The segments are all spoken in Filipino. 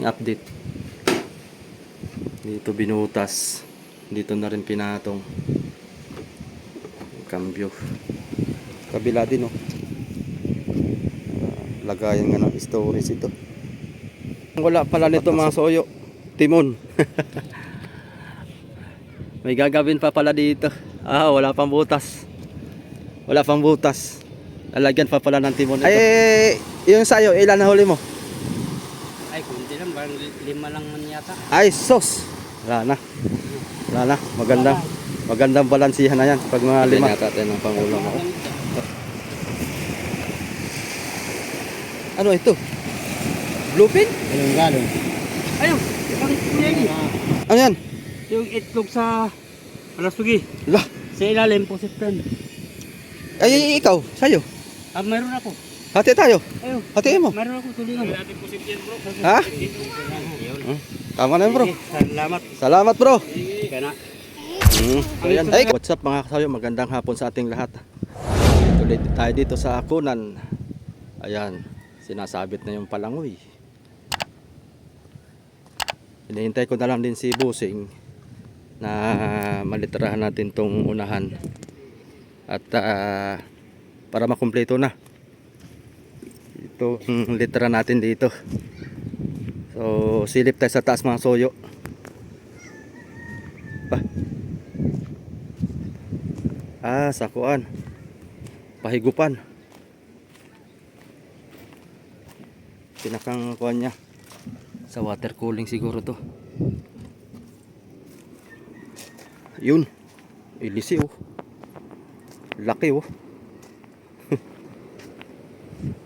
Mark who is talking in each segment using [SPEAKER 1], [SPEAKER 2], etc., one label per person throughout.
[SPEAKER 1] Update dito, binutas dito na rin pinatong cambio. Kabila din lagayan nga ng storage ito. Wala pala nito mga soyo, timon. May gagawin pa pala dito. Wala pang butas, lalagyan pa pala ng timon ito. Yung sayo, ilan na huli mo?
[SPEAKER 2] Ay, kunti lang, parang 5 lang man yata.
[SPEAKER 1] Ay, sos! Wala na. Magandang balansihan na yan pag mga 5. Yan yata tayo ng pangulang ako. Ano ito? Bluefin?
[SPEAKER 2] Ayun, galon. Ayun, ibang kulay.
[SPEAKER 1] Ano yan?
[SPEAKER 2] Yung itlog sa alasugi.
[SPEAKER 1] Lah!
[SPEAKER 2] Sa ilalim po, September.
[SPEAKER 1] Ay, ikaw, sayo.
[SPEAKER 2] Mayroon ako.
[SPEAKER 1] Hati tayo.
[SPEAKER 2] Ayun.
[SPEAKER 1] Hatiin mo.
[SPEAKER 2] Mayroon ako tulingan.
[SPEAKER 1] Ha? Tama na yun, bro. Salamat, bro.
[SPEAKER 2] Kaya na.
[SPEAKER 1] Ayan. Ay, what's up mga kasayo? Magandang hapon sa ating lahat. Tuloy tayo dito sa Kunan. Ayan, sinasabit na yung palangoy. Hinihintay ko na lang din si Busing na maliterahan natin tong unahan. At para makumpleto na ito litera natin dito. So silip tayo sa taas mga soyo. Sakuan, pahigupan, pinakang kuan niya sa water cooling siguro to. Yun, ilisi laki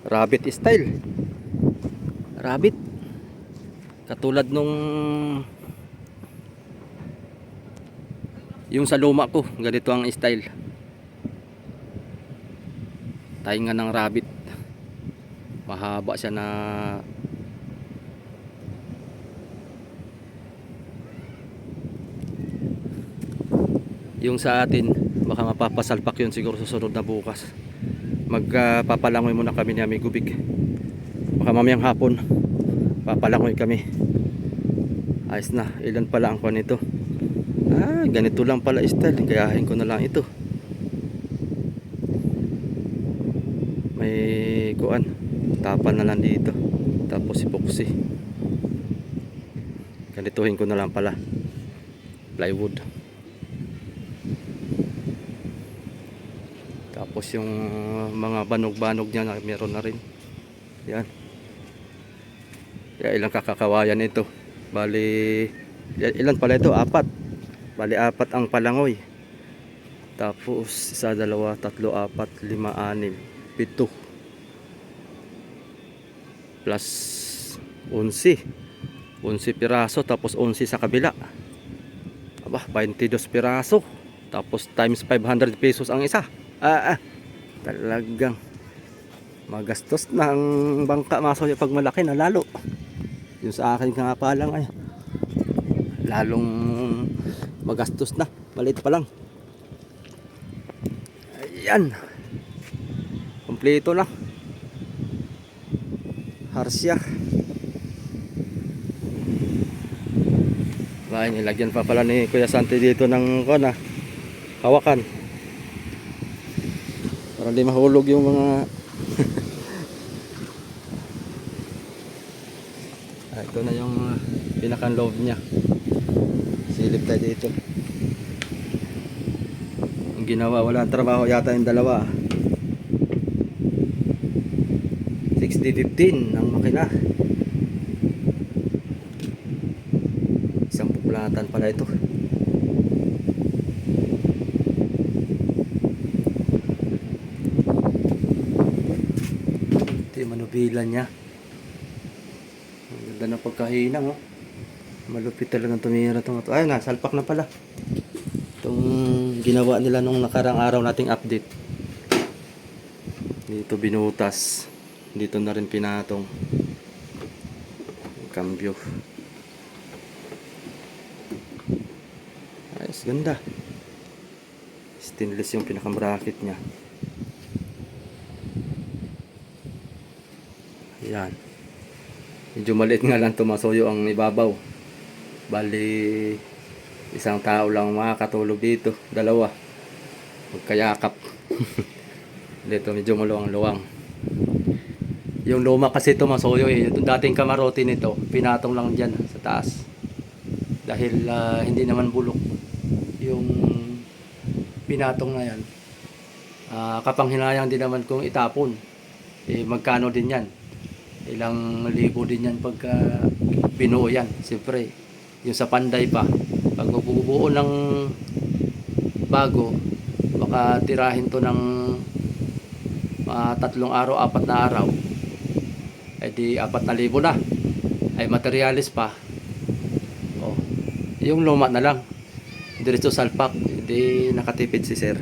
[SPEAKER 1] rabbit style, rabbit katulad nung yung sa luma ko, ganito ang style, tainga ng rabbit, mahaba siya na yung sa atin. Baka mapapasalpak yun siguro susunod na bukas. Magpapalangoy muna kami ni Ami Gubig. Baka mamayang hapon papalangoy kami. Ayos na. Ilan pala ang kuwan nito? Ganito lang pala style. Gayahin ko na lang ito. May kuwan, tapan na lang dito, tapos epoxy. Ganituhin ko na lang pala, plywood. Tapos yung mga banog-banog niya na meron na rin. Yan. Ilang kakakawayan ito. Bali, ilan pala ito? 4. Bali 4 ang palangoy. Tapos 1, 2, 3, 4, 5, 6, 7. Plus 11 piraso, tapos 11 sa kabila. 22 piraso. Tapos times 500 pesos ang isa. Talagang magastos na ang bangka maso pag malaki na lalo. Yung sa akin nga pa lang ay lalong magastos na, maliit pa lang. Ayan, kompleto na. Harsya. Nilagyan pa pala ni Kuya Santi dito ng hawakan para hindi mahulog yung mga ito na yung pinakang loob niya. Silip tayo dito. Ang ginawa, wala trabaho yata yung dalawa. 60-15 ang makina. Isang puplatan pala ito. Ito yung manubilan niya. Ang ganda ng pagkahinang malupit talagang tumira itong ito. Ayun na, salpak na pala itong ginawa nila nung nakarang araw nating update. Dito binutas, dito na rin pinatong cambio. Ayos, ganda. Stainless yung pinakang bracket nya. Ayan. Medyo maliit nga lang tumasuyo ang ibabaw. Bali, isang tao lang makakatulog dito. Dalawa. Magkayakap. Dito medyo maluwang-luwang. Yung luma kasi tumasuyo eh. Yung dating kamarote nito, pinatong lang dyan sa taas. Dahil hindi naman bulok yung pinatong na yan. Kapanghinayang din naman kung itapon. Eh, magkano din yan? Ilang libo din yan pagka binuo yan. Siyempre, yung sa panday pa. Pag mabubuo ng bago, baka tirahin to ng 3 araw, 4 na araw. Eh di 4,000 na. Ay materialis pa. Oh, yung luma na lang. Diretso salpak. Hindi nakatipid si sir.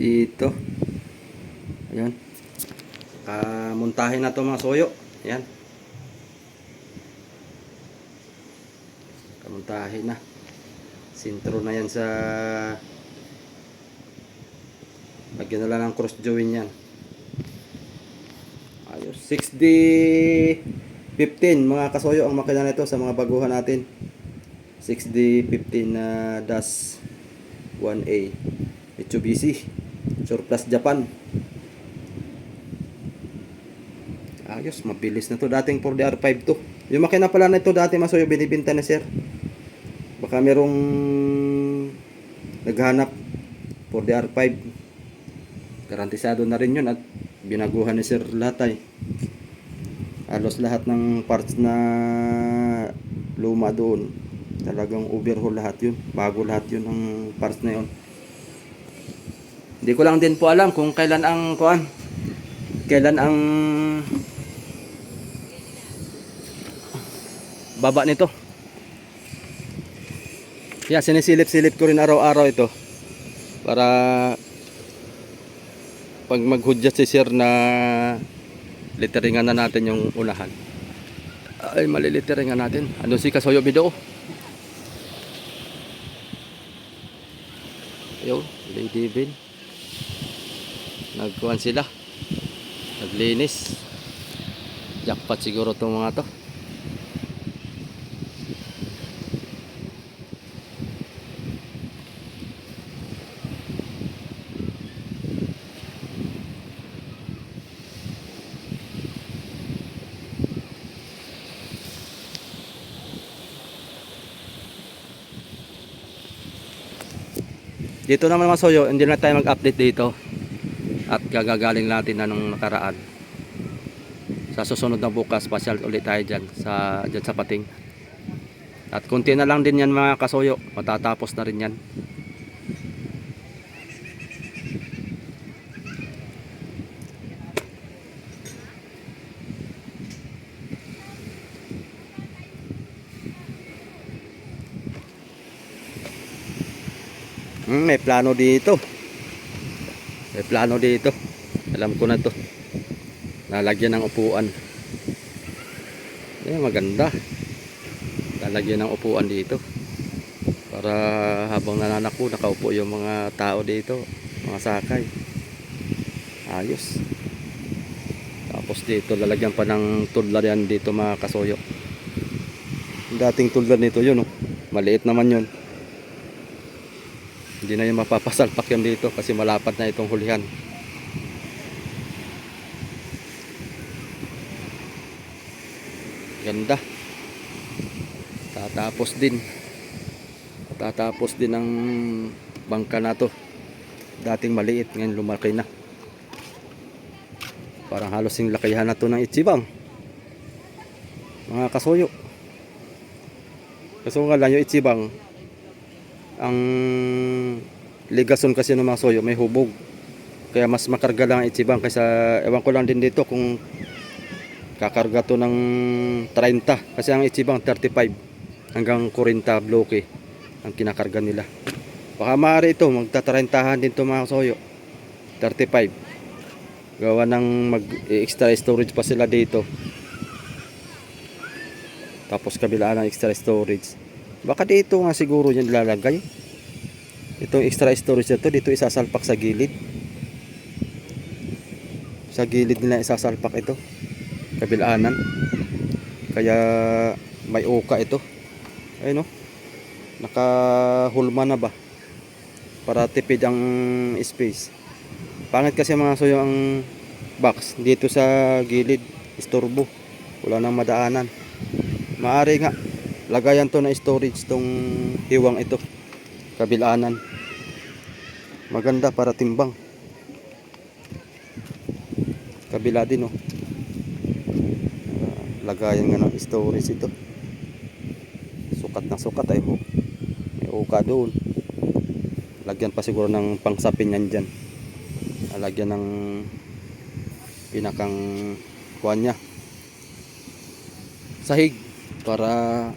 [SPEAKER 1] Dito. Ayan. Muntahin na to mga soyo. Ayan. Kamuntahin na. Sintro na yan sa lagyan na lang ng cross join yan. Ayos. 6D15 mga kasoyo ang makina nito sa mga baguhan natin. 6D15 na DAS 1A Mitsubishi Surplus Japan. Ayos, mabilis na to. Dating 4DR5 to. Yung makina pala na ito dati masoyo binibinta na sir. Baka merong naghanap 4DR5. Garantisado na rin yun at binaguhan ni sir lahat ay. Halos lahat ng parts na luma doon. Talagang overhaul lahat yun. Bago lahat yun ang parts na yun. Hindi ko lang din po alam kung kailan ang baba nito. Kaya sinisilip-silip ko rin araw-araw ito para pag maghudyat si sir na literingan na natin yung unahan. Ay, maliliteringan natin. Ano si Kasoyo Bido? Ayun, Lady Bean. Nagkuhan sila. Naglinis. Jackpot siguro itong mga to. Dito naman mga soyo, hindi na tayo mag-update dito. At gagagaling natin na nung nakaraan. Sa susunod na bukas, pasyal ulit tayo dyan sa Pating. At kunti na lang din yan mga kasoyo. Matatapos na rin yan. May plano dito. May plano dito. Alam ko na to. Lalagyan ng upuan. Maganda. Lalagyan ng upuan dito. Para habang nananako, nakaupo yung mga tao dito. Mga sakay. Ayos. Tapos dito, lalagyan pa ng tudlar yan dito mga kasoyo. Yung dating tudlar nito yun. Maliit naman yun. Hindi na yung mapapasalpak yan dito kasi malapad na itong hulihan. Ganda. Tatapos din ang bangka na to. Dating maliit, ngayon lumaki na. Parang halos yung lakihan na to ng Ichibang. Mga kasoyo. Kaso nga lang yung Ichibang, ang ligason kasi ng mga soyo may hubog, kaya mas makarga lang ang Ichibang kaysa, ewan ko lang din dito kung kakarga to ng 30 kasi ang Ichibang 35 hanggang 40 bloke ang kinakarga nila. Baka maaari ito magta-30han din to mga soyo, 35 gawa ng mag extra storage pa sila dito, tapos kabila ng extra storage. Baka dito nga siguro yan lalagay. Itong extra storage na to, dito isasalpak sa gilid. Sa gilid nila isasalpak ito. Kabilaanan. Kaya may uka ito. Ayun, no? Nakahulma na ba? Para tipid ang space. Pangit kasi mga soyo ang box dito sa gilid. Istorbo. Wala nang madaanan. Maari nga lagayan to na storage tong hiwang ito. Kabilaanan. Maganda para timbang. Kabila din, oh. Lagayan nga ng storage ito. Sukat na sukat ay ho. May uka doon. Lagyan pa siguro ng pangsapin yan dyan. Lagyan ng pinakang kuwan niya. Sahig. Para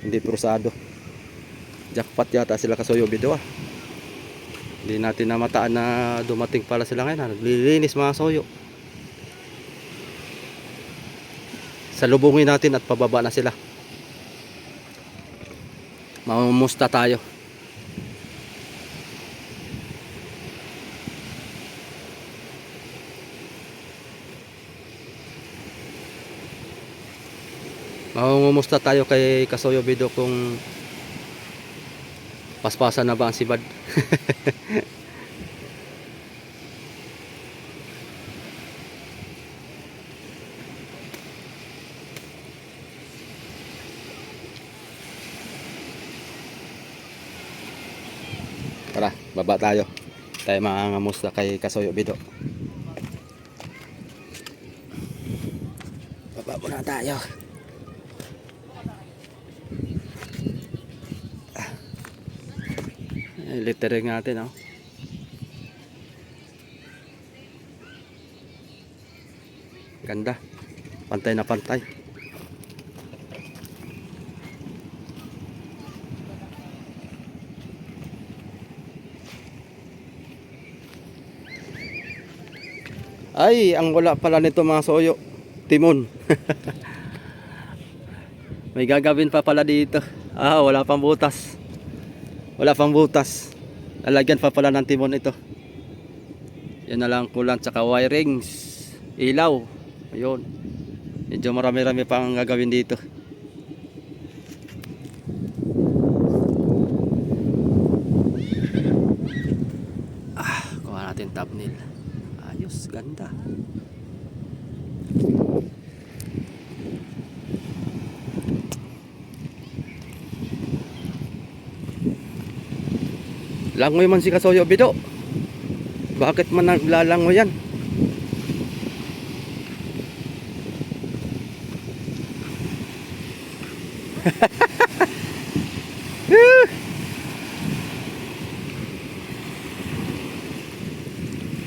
[SPEAKER 1] hindi prusado. Jackpot yata sila Kasoyo Bido, ah. Hindi natin namataan na dumating pala sila ngayon, ah. Naglilinis mga soyo. Salubungin natin at pababa na sila. Mamumusta tayo. Mamumusta tayo kay Kasoyo Bido kung paspasan na ba ang sibad. Tara, baba tayo. Tayo mangangamusta kay Kasoyo Bido. Baba muna tayo. Littering natin, oh. Ganda. Pantay na pantay. Ay, ang wala pala nito mga soyo, timon. May gagawin pa pala dito. Ah, wala pang butas. Wala pang butas. Lalagyan pa pala ng timon ito. Yan na lang kulang, tsaka wirings, ilaw. Ayun. Medyo marami-rami pang gagawin dito. Kuha natin thumbnail. Ayos, ganda. Langoy man si Kasoyo Bido. Bakit man naglalangoy yan?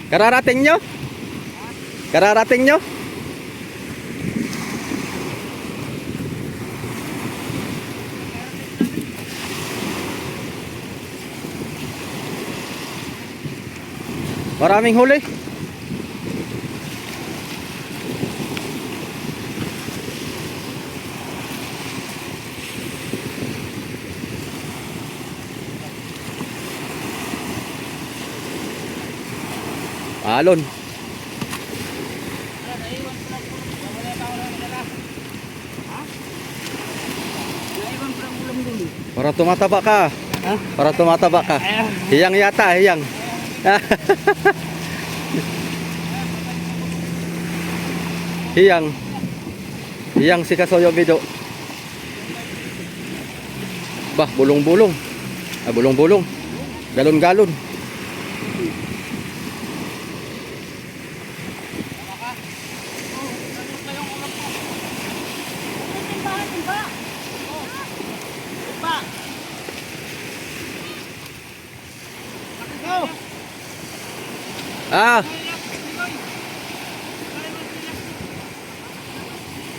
[SPEAKER 1] Kararating nyo? Kararating nyo? Maraming huli. Alon. Para tumataba ka.
[SPEAKER 2] Ha?
[SPEAKER 1] Para tumataba ka. Hiyang yata, hiyang. Hiyang. Hiyang si Kasoyo Bido. Bah, bulong-bulong. Ah, bulong-bulong. Galon-galon. Ah.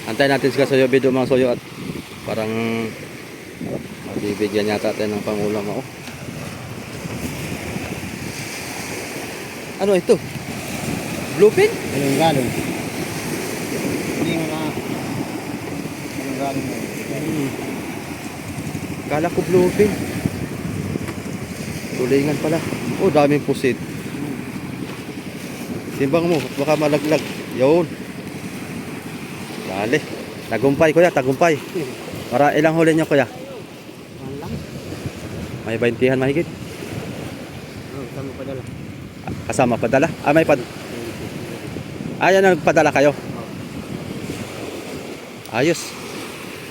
[SPEAKER 1] Antayin natin si Kasoyo Bido mga soyo at parang magbibigyan yata tayo ng pangulam ako. Ano ito? Bluefin?
[SPEAKER 2] Anong galon? Hindi nga. Anong galon mo?
[SPEAKER 1] Kala ko bluefin. Tulingan pala. Oh, daming pusit. Timbang mo, baka malaglag. Yun. Dali. Tagumpay kuya, tagumpay. Para ilang huli nyo kuya?
[SPEAKER 2] Ano lang?
[SPEAKER 1] May 20 mahigit.
[SPEAKER 2] Kami padala.
[SPEAKER 1] Kasama padala? Ah, may yan ang nagpadala kayo. Ayos.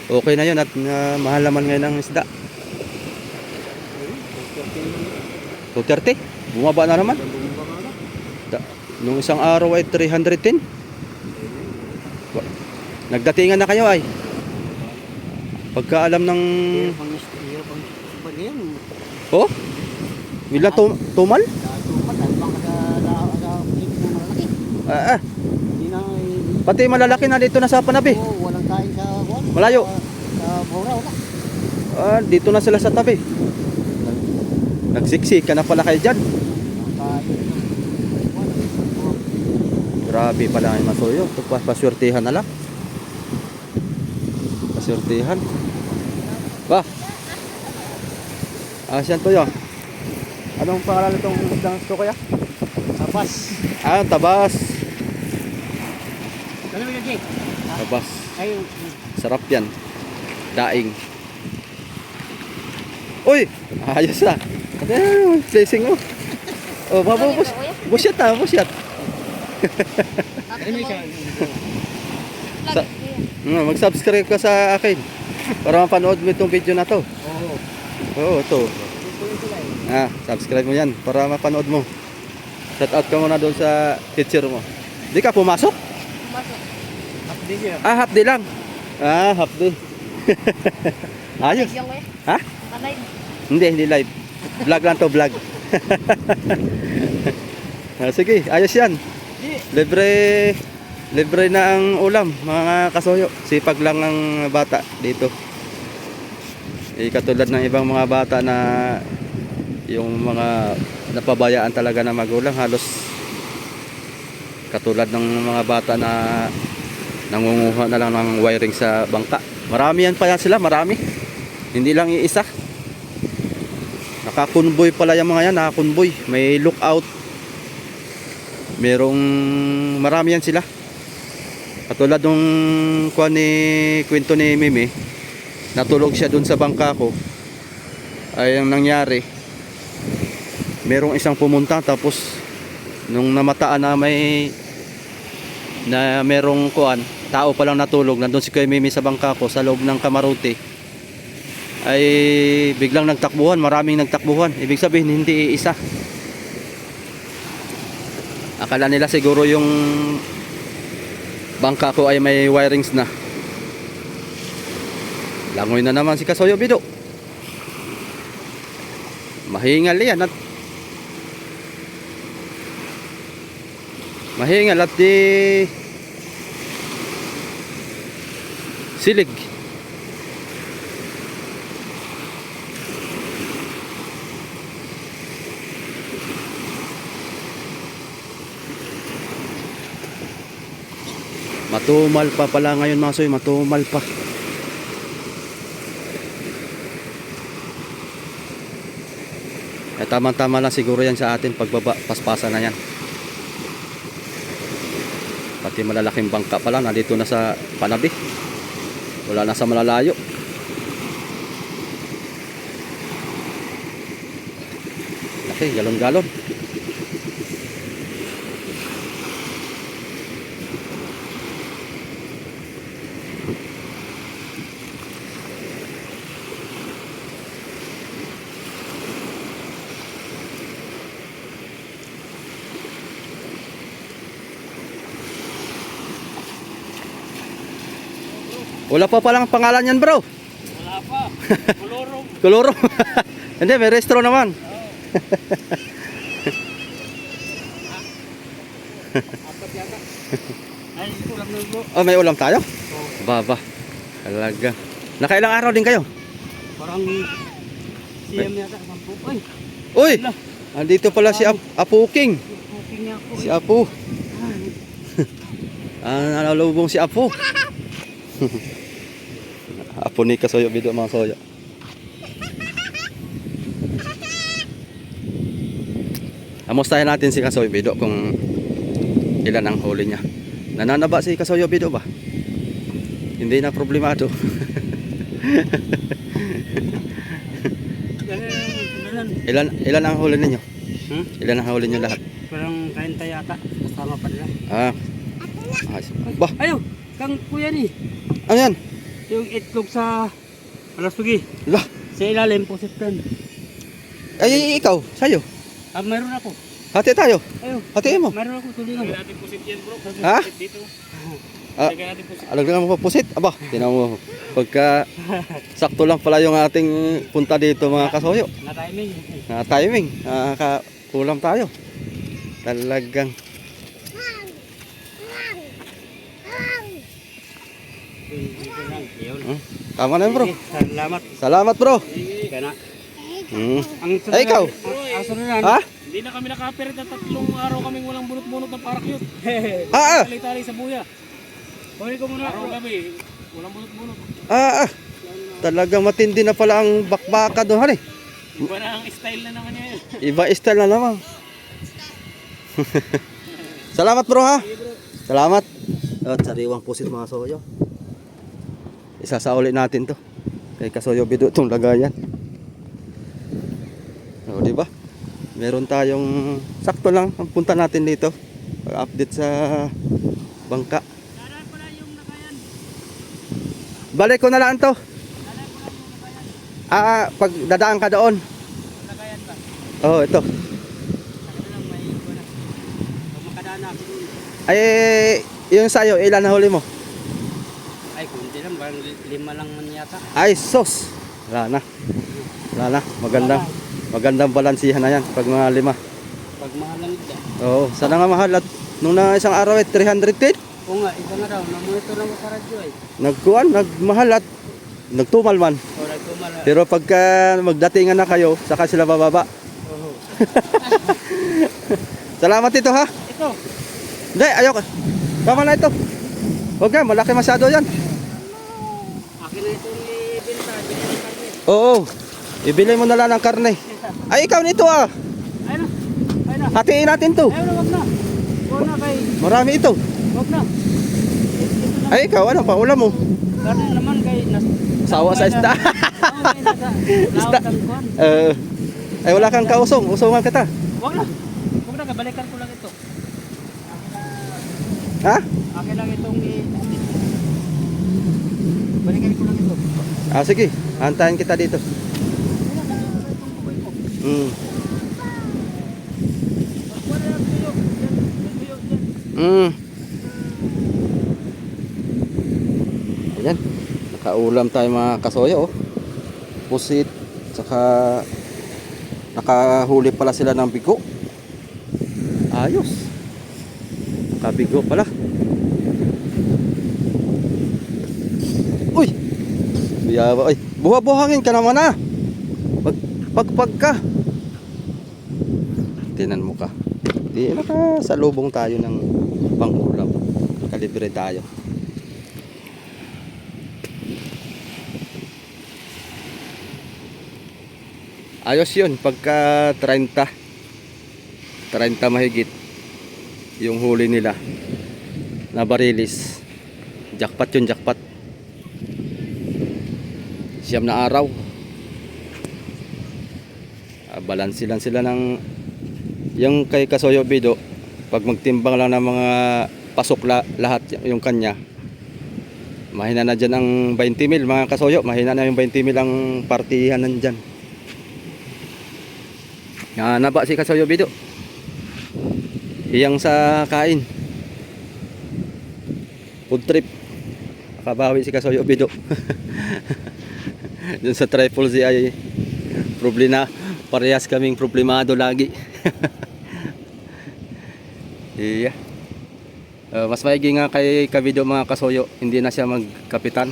[SPEAKER 1] Okay na yun at mahal naman ngayon ang isda. 230? Bumaba na naman. Nung isang araw ay 310. Nagdatingan na kayo ay. Pagka alam ng... Oh? Bilang tumal? Pati malalaki na dito na sa Panabi.
[SPEAKER 2] Walang kain sa
[SPEAKER 1] Malayo.
[SPEAKER 2] Sa Bora, wala.
[SPEAKER 1] Dito na sila sa tabi. Nagsiksik ka na pala kayo dyan. Grabe pala ang masuyo. Paswertihan na lang. Paswertihan. Ba? Siyan to yun. Anong pangalan itong isdang ito kaya?
[SPEAKER 2] Tapas.
[SPEAKER 1] Tabas.
[SPEAKER 2] Ano mo Jake?
[SPEAKER 1] Tabas.
[SPEAKER 2] Ayun.
[SPEAKER 1] Sarap yan. Daing. Uy! Ayos na. Placing mo. Oh, mabubus. Busyat na, busyat. Mag-subscribe ka sa akin para mapanood mo itong video na to. Oo, ito. Subscribe mo yan para mapanood mo. Shout out ka muna doon sa teacher mo. Di ka pumasok?
[SPEAKER 3] Pumasok.
[SPEAKER 2] Half day siya.
[SPEAKER 1] Half day lang. Half day. Ayos.
[SPEAKER 3] Yung eh.
[SPEAKER 1] Ha?
[SPEAKER 3] Alive.
[SPEAKER 1] Hindi live. Vlog lang to, vlog. Sige, ayos yan. Libre na ang ulam, mga kasoyo. Sipag lang ang bata dito. Katulad ng ibang mga bata na yung mga napabayaan talaga na magulang, halos katulad ng mga bata na nangunguha na lang ng wiring sa bangka. Marami yan pa yan sila, marami. Hindi lang iisa. Nakakunboy pala yung mga yan, nakakunboy. May lookout. Merong marami yan sila. Katulad nung kwento ni Mimi, natulog siya dun sa bangka ko. Ay ang nangyari, merong isang pumunta, tapos nung namataan na merong tao pa lang natulog, nandun si Kuya Mimi sa bangka ko sa loob ng kamarote, ay biglang nagtakbuhan, maraming nagtakbuhan. Ibig sabihin hindi isa. Akala nila siguro yung bangka ko ay may wirings na. Langoy na naman si Kasoyo Bido. Mahingal yan at di silig. Matumal pa pala ngayon mga soy, matumal pa. Tama-tama lang siguro yan sa atin pagbaba, paspasan na yan. Pati malalaking bangka pala nandito na sa Panabi. Wala na sa malalayo. Laki, galon-galon. Wala pa palang pangalan yan, bro.
[SPEAKER 2] Wala pa. Kulurong.
[SPEAKER 1] Kuluro. Hindi, may restro naman.
[SPEAKER 2] Apat yata. Ay, ulam na bro.
[SPEAKER 1] Oh, may ulam tayo? Baba. Talaga. Nakailang araw din kayo?
[SPEAKER 2] Parang siyam yata. Ay,
[SPEAKER 1] Uy! Andito pala si Apu King.
[SPEAKER 2] cooking niya ako.
[SPEAKER 1] Si Apu. Nalalubong si Apu. Apo ni Kasoyo Bido mga soyo. Amustahin natin si Kasoyo Bido kung ilan ang huli niya. Nananaba si Kasoyo Bido ba? Hindi na problemado. Ilan ang huli ninyo? Ilan ang huli niyo lahat?
[SPEAKER 2] Parang 30 yata. Kasama pa nila.
[SPEAKER 1] Ah. Bah,
[SPEAKER 2] Ayaw! Kang kuya ni.
[SPEAKER 1] ano yan?
[SPEAKER 2] Yung itlog sa Alasugi.
[SPEAKER 1] Lah,
[SPEAKER 2] Sa ilalim po, September.
[SPEAKER 1] ay ikaw, sayo.
[SPEAKER 2] Mayroon ako.
[SPEAKER 1] Hati tayo.
[SPEAKER 2] Ayaw.
[SPEAKER 1] Hatiin mo.
[SPEAKER 2] Mayroon ako tulingan.
[SPEAKER 1] Ha? Ah, alagdagan mo pa pusit. Aba, tinan mo. Pagka sakto lang pala yung ating punta dito mga kasoyo.
[SPEAKER 2] Na timing.
[SPEAKER 1] Na timing. Kulam tayo. Talagang. Tama na yun, bro.
[SPEAKER 2] Salamat.
[SPEAKER 1] Salamat, bro.
[SPEAKER 2] Kana.
[SPEAKER 1] Ang ikaw?
[SPEAKER 2] Ang sunod
[SPEAKER 1] Ha?
[SPEAKER 3] Hindi na kami nakaperit na 3 araw kaming walang bunot-bunot ng parakyut.
[SPEAKER 1] Ah, ah.
[SPEAKER 3] Tali-tali sa buya.
[SPEAKER 2] Huli ko muna.
[SPEAKER 3] Araw gabi, walang bunot-bunot.
[SPEAKER 1] Ah. Talagang matindi na pala ang bakbaka doon, hari.
[SPEAKER 3] Iba na ang style na naman yan.
[SPEAKER 1] Iba style na naman. Salamat, bro, ha? Salamat. At sariwang pusit mga soyo. Isasauli natin to. Kay Kasoyo Bido itong lagayan. O, di ba? Meron tayong sakto lang ang punta natin dito. Pag-update sa bangka. Balik ko na lang to. Pag dadaan ka doon. Oh, ito. Ay, yung sayo, ilan na huli mo?
[SPEAKER 2] Ay, kunti lang. Parang 5 lang man yata.
[SPEAKER 1] Ay, sos. Wala na. Wala na. Magandang balansihan na yan pag mga 5.
[SPEAKER 2] Pag mahal lang ito.
[SPEAKER 1] Oo, sana nga mahal. At nung na isang araw 310,
[SPEAKER 2] Oo nga, isa nga daw. Namonitor na mo sa radyo ay.
[SPEAKER 1] nagmahal at nagtumal man.
[SPEAKER 2] O, nagtumala.
[SPEAKER 1] Pero pagka magdatingan na kayo, saka sila bababa.
[SPEAKER 2] Oo.
[SPEAKER 1] Salamat ito, ha?
[SPEAKER 2] Ito.
[SPEAKER 1] Hindi, ayoko. Tama na ito. Huwag ka, malaki masyado yan.
[SPEAKER 2] Akin na itong ibenta. Binili kami.
[SPEAKER 1] Oo, ibili mo na lang ng karne. Ay, ikaw nito, ah.
[SPEAKER 2] Ayun na. Ayun na.
[SPEAKER 1] Hatiin natin to.
[SPEAKER 2] Ayun na, wag na. Wag na kay.
[SPEAKER 1] Marami ito.
[SPEAKER 2] Wag na. Ito na.
[SPEAKER 1] Ay, ikaw, ano pa ulam mo?
[SPEAKER 2] Karne naman kay.
[SPEAKER 1] Sawa sa isda.
[SPEAKER 2] Oo, kay nasa.
[SPEAKER 1] Isda.
[SPEAKER 2] Lawak kang kuwan.
[SPEAKER 1] Ay, wala kang kausong. Usungan kita.
[SPEAKER 2] Wag na. Wag na, balikan ko lang ito.
[SPEAKER 1] Ha?
[SPEAKER 2] Akin lang itong balikan ko lang ito.
[SPEAKER 1] Sige. Antayin kita dito. Mm. Mm. Ayan. Nakaulam tayo mga kasoyo, oh. Pusit. Saka nakahuli pala sila ng bigo. Ayos. Nakabigo pala. Uy. Biyaba. Ay, buha-buhangin ka naman, ah. Pagpag ka. Tinan mo ka. Di nakasalubong tayo ng pangulam. Kalibre tayo. Ayos yun pagka 30 mahigit yung huli nila na barilis. Jackpot yun, jackpot. 9 na araw. Balansi lang sila ng yung kay Kasoyo Bido. Pag magtimbang lang ng mga pasok lahat yung kanya, mahina na dyan ang 20 mil mga kasoyo. Mahina na yung 20 mil ang partihan nandyan. Naba si Kasoyo Bido. Iyang sa kain. Food trip. Nakabawi si Kasoyo Bido. Dun sa Triple Z ay problema. Parehas kaming problemado lagi. Iya. Mas maigi nga kay Kabido mga kasoyo, hindi na siya magkapitan.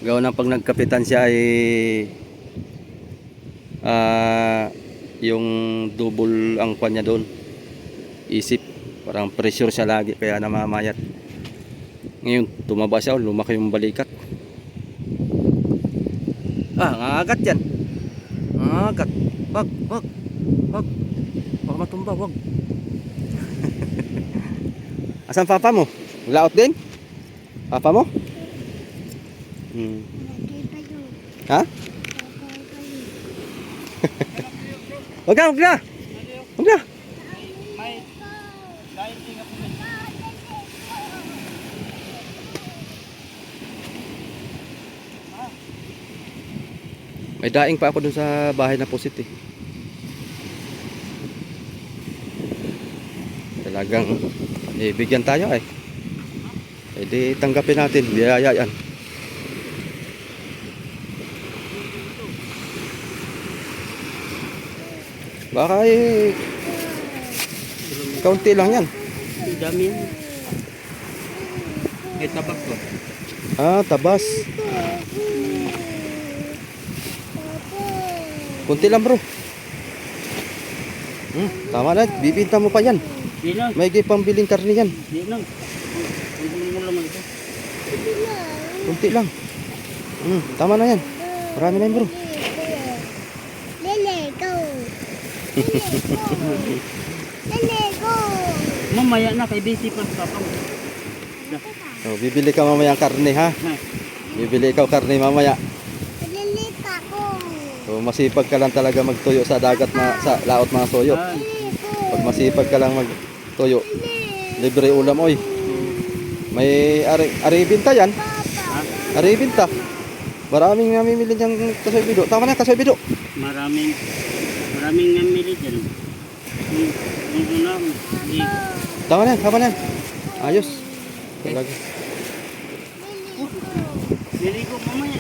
[SPEAKER 1] Gawa ng pag nagkapitan siya ay yung double ang kanya doon. Isip, parang pressure siya lagi kaya namamayat. Ngayon tumaba siya, lumaki yung balikat. Nangagat yan. Nangagat. Wag. Baka matumba, wag. Asan papa mo? Laot din? Papa mo? Hmm. Ha? Huwag ka, huwag ka! Huwag ka!
[SPEAKER 2] May, dahil di ka po.
[SPEAKER 1] May daing pa ako dun sa bahay na pusit eh. Talagang bigyan tayo eh. Eh di tanggapin natin, biyaya yan. Baka eh kaunti lang yan.
[SPEAKER 2] Ang dami yan. May tabak ko.
[SPEAKER 1] Ah, tabas. Kunti lang bro. Tama na, bibinta mo pa yan.
[SPEAKER 2] Di lang.
[SPEAKER 1] May pambiling karne yan.
[SPEAKER 2] Di lang. Ang mo naman ito.
[SPEAKER 1] Kunti lang. Tama na yan. Marami na yan bro.
[SPEAKER 2] Mamaya na kay busy pa sa pang.
[SPEAKER 1] Oh, bibili ka mamaya ang karne ha. Bibili ikaw karne mamaya. So masipag ka lang talaga magtuyo sa dagat sa laot mga soyo. Pag masipag ka lang magtuyo, libre ulam oy. May aribinta yan. Aribinta. Maraming namimili niyang kasoy bido. Tama na kasoy bido.
[SPEAKER 2] Maraming namili dyan.
[SPEAKER 1] Tama na. Ayos. Talaga.
[SPEAKER 2] Liligo mamaya.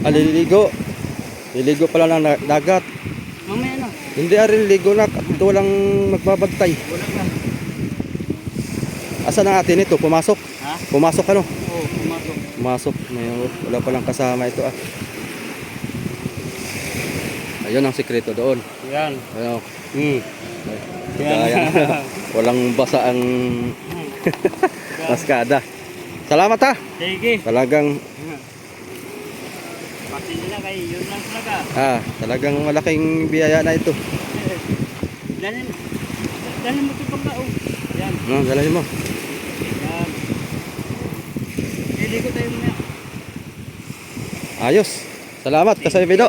[SPEAKER 1] Liligo. Liligo pala ng dagat.
[SPEAKER 2] Mamaya na.
[SPEAKER 1] Hindi liligo na. Ito walang magbabantay.
[SPEAKER 2] Wala ka.
[SPEAKER 1] Asan ang atin ito? Pumasok?
[SPEAKER 2] Ha?
[SPEAKER 1] Pumasok ano?
[SPEAKER 2] Oo, pumasok.
[SPEAKER 1] Pumasok. Wala palang kasama ito ah. Ayun ang sikreto doon.
[SPEAKER 2] Yan.
[SPEAKER 1] Ano?
[SPEAKER 2] Yan.
[SPEAKER 1] Kaya walang basa ang maskada. Salamat ha.
[SPEAKER 2] Sige.
[SPEAKER 1] Talagang
[SPEAKER 2] Pati nila kayo, yun lang talaga.
[SPEAKER 1] talagang malaking biyaya na ito.
[SPEAKER 2] Dalhin mo ito pang kao. Yan.
[SPEAKER 1] Dalahin mo.
[SPEAKER 2] Yan. Liligo tayo muna.
[SPEAKER 1] Ayos. Salamat Kasoy Bido.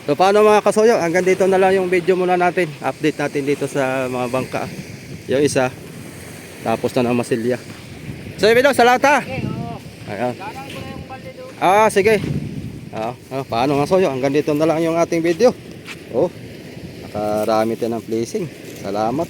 [SPEAKER 1] So paano mga kasoyo, hanggang dito na lang yung video muna natin. Update natin dito sa mga bangka. Yung isa, tapos na ng Masilya. Kasoy Bido, salamat ha.
[SPEAKER 2] Okay, oo.
[SPEAKER 1] Ayan.
[SPEAKER 2] Darang ko na yung balde doon.
[SPEAKER 1] Sige. Paano nga soyo, hanggang dito na lang yung ating video. Nakarami tayo ng placing. Salamat.